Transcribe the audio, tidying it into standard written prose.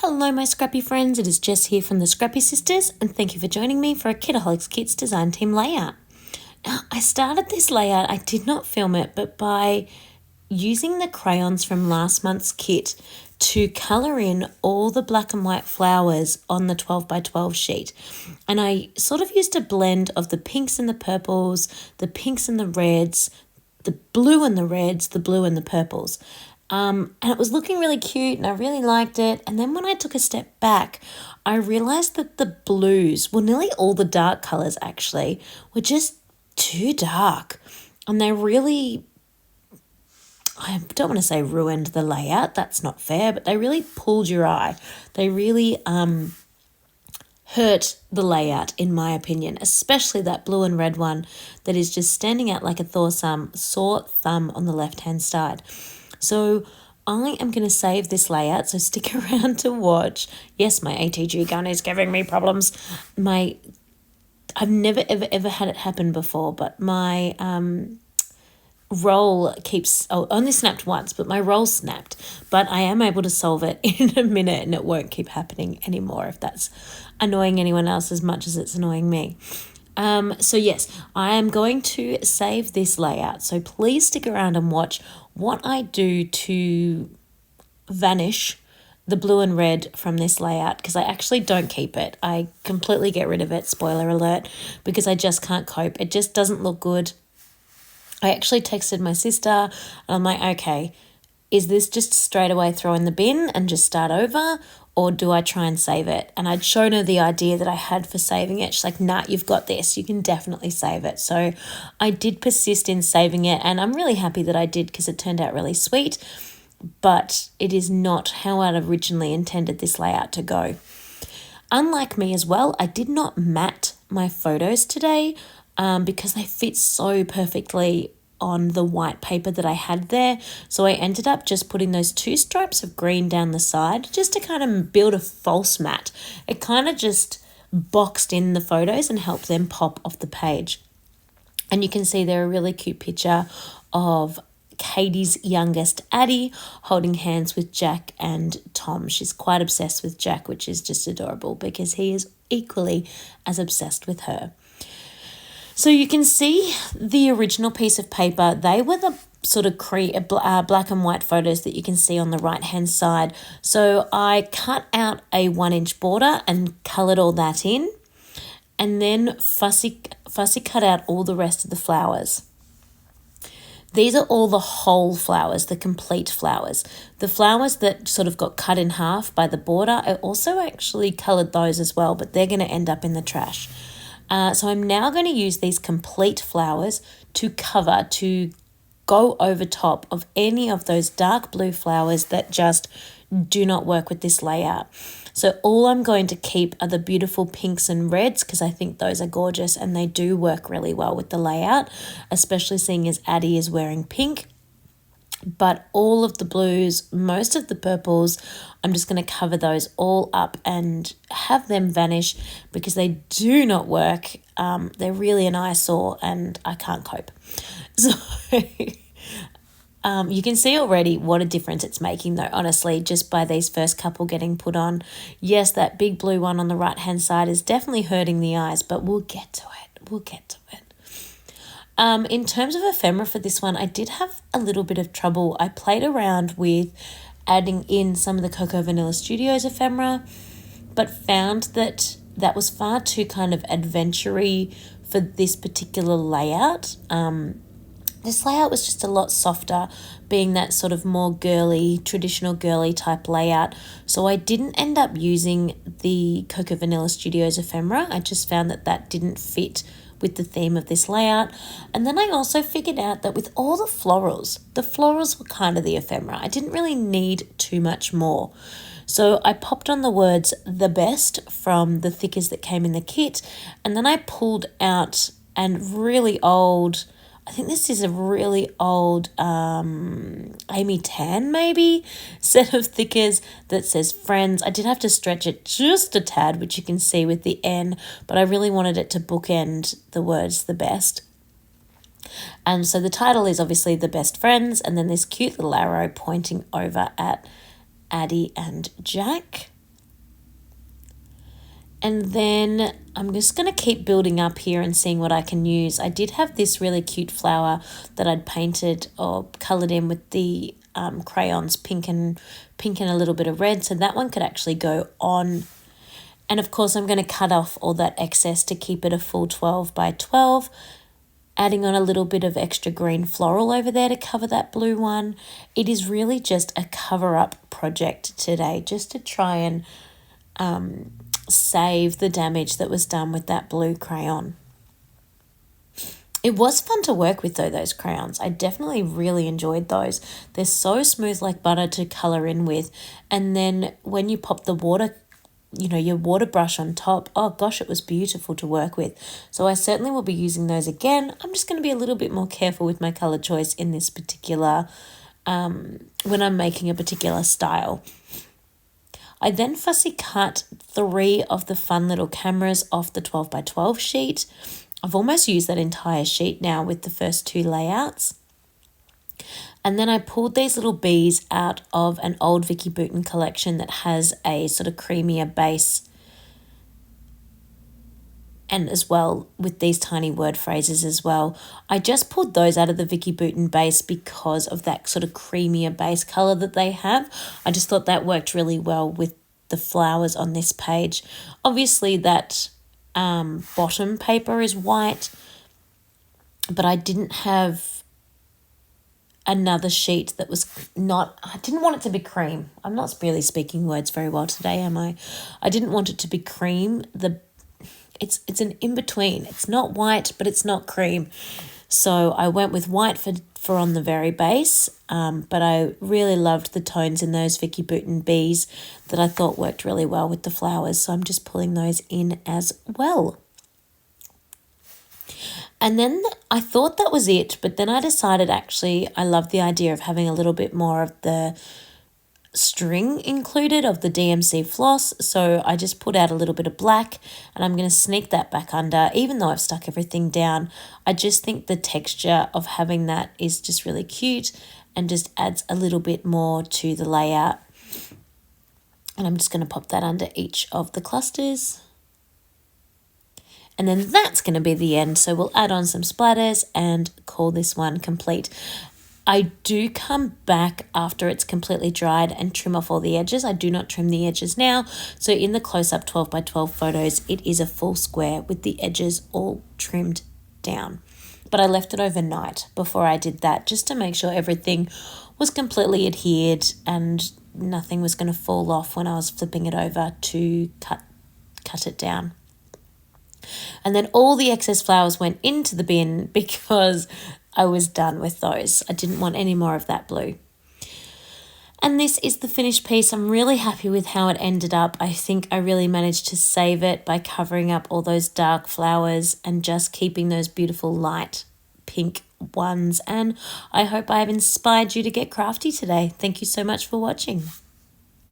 Hello my scrappy friends, it is Jess here from the Scrappy Sisters and thank you for joining me for a Kitaholic Kits design team layout. Now I started this layout, I did not film it, but by using the crayons from last month's kit to colour in all the black and white flowers on the 12 by 12 sheet. And I sort of used a blend of the pinks and the purples, the pinks and the reds, the blue and the reds, the blue and the purples. And it was looking really cute and I really liked it. And then when I took a step back, I realized that the blues, well, nearly all the dark colors actually, were just too dark. And they really, I don't want to say ruined the layout, that's not fair, but they really pulled your eye. They really hurt the layout, in my opinion, especially that blue and red one that is just standing out like a sore thumb on the left-hand side. So I am going to save this layout, so stick around to watch. Yes, my ATG gun is giving me problems. I've never, ever had it happen before, but my roll only snapped once, but my roll snapped. But I am able to solve it in a minute and it won't keep happening anymore if that's annoying anyone else as much as it's annoying me. So yes, I am going to save this layout. So please stick around and watch what I do to vanish the blue and red from this layout, because I actually don't keep it. I completely get rid of it, spoiler alert, because I just can't cope. It just doesn't look good. I actually texted my sister and I'm like, okay, is this just straight away throw in the bin and just start over? Or do I try and save it? And I'd shown her the idea that I had for saving it. She's like, nah, you've got this. You can definitely save it. So I did persist in saving it. And I'm really happy that I did because it turned out really sweet. But it is not how I'd originally intended this layout to go. Unlike me as well, I did not mat my photos today because they fit so perfectly on the white paper that I had there. So I ended up just putting those two stripes of green down the side just to kind of build a false mat. It kind of just boxed in the photos and helped them pop off the page. And you can see there a really cute picture of Katie's youngest, Addie, holding hands with Jack and Tom. She's quite obsessed with Jack, which is just adorable because he is equally as obsessed with her. So you can see the original piece of paper. They were the sort of black and white photos that you can see on the right-hand side. So I cut out a 1-inch border and coloured all that in, and then fussy cut out all the rest of the flowers. These are all the whole flowers, the complete flowers. The flowers that sort of got cut in half by the border, I also actually coloured those as well, but they're going to end up in the trash. So I'm now going to use these complete flowers to go over top of any of those dark blue flowers that just do not work with this layout. So all I'm going to keep are the beautiful pinks and reds because I think those are gorgeous and they do work really well with the layout, especially seeing as Addie is wearing pink. But all of the blues, most of the purples, I'm just going to cover those all up and have them vanish because they do not work. They're really an eyesore and I can't cope. So you can see already what a difference it's making though, honestly, just by these first couple getting put on. Yes, that big blue one on the right-hand side is definitely hurting the eyes, but we'll get to it. We'll get to it. In terms of ephemera for this one, I did have a little bit of trouble. I played around with adding in some of the Cocoa Vanilla Studios ephemera, but found that was far too kind of adventure-y for this particular layout. This layout was just a lot softer, being that sort of more girly, traditional girly type layout. So I didn't end up using the Cocoa Vanilla Studios ephemera. I just found that didn't fit with the theme of this layout. And then I also figured out that with all the florals were kind of the ephemera. I didn't really need too much more. So I popped on the words "the best" from the thickers that came in the kit, and then I pulled out I think this is a really old Amy Tan maybe set of thickers that says Friends. I did have to stretch it just a tad, which you can see with the N, but I really wanted it to bookend the words "the best." And so the title is obviously "The Best Friends," and then this cute little arrow pointing over at Addie and Jack. And then I'm just going to keep building up here and seeing what I can use. I did have this really cute flower that I'd painted or coloured in with the crayons, pink and a little bit of red. So that one could actually go on. And of course, I'm going to cut off all that excess to keep it a full 12 by 12. Adding on a little bit of extra green floral over there to cover that blue one. It is really just a cover-up project today, just to try and save the damage that was done with that blue crayon. It was fun to work with though, those crayons. I definitely really enjoyed those. They're so smooth like butter to colour in with. And then when you pop the water, your water brush on top, oh gosh, it was beautiful to work with. So I certainly will be using those again. I'm just going to be a little bit more careful with my colour choice in this particular, when I'm making a particular style. I then fussy cut 3 of the fun little cameras off the 12 by 12 sheet. I've almost used that entire sheet now with the first 2 layouts. And then I pulled these little bees out of an old Vicky Bouton collection that has a sort of creamier base, and as well with these tiny word phrases as well. I just pulled those out of the Vicky Bouton base because of that sort of creamier base colour that they have. I just thought that worked really well with the flowers on this page. Obviously that bottom paper is white, but I didn't have another sheet that was not, I didn't want it to be cream. I'm not really speaking words very well today, am I? I didn't want it to be cream. It's an in-between. It's not white, but it's not cream. So I went with white for on the very base, but I really loved the tones in those Vicky Bouton bees that I thought worked really well with the flowers. So I'm just pulling those in as well. And then I thought that was it, but then I decided actually I love the idea of having a little bit more of the string included of the DMC floss, so I just put out a little bit of black and I'm going to sneak that back under. Even though I've stuck everything down, I just think the texture of having that is just really cute and just adds a little bit more to the layout. And I'm just going to pop that under each of the clusters. And then that's going to be the end, so we'll add on some splatters and call this one complete. I do come back after it's completely dried and trim off all the edges. I do not trim the edges now. So in the close-up 12 by 12 photos, it is a full square with the edges all trimmed down. But I left it overnight before I did that, just to make sure everything was completely adhered and nothing was going to fall off when I was flipping it over to cut it down. And then all the excess flowers went into the bin because I was done with those. I didn't want any more of that blue. And this is the finished piece. I'm really happy with how it ended up. I think I really managed to save it by covering up all those dark flowers and just keeping those beautiful light pink ones. And I hope I have inspired you to get crafty today. Thank you so much for watching.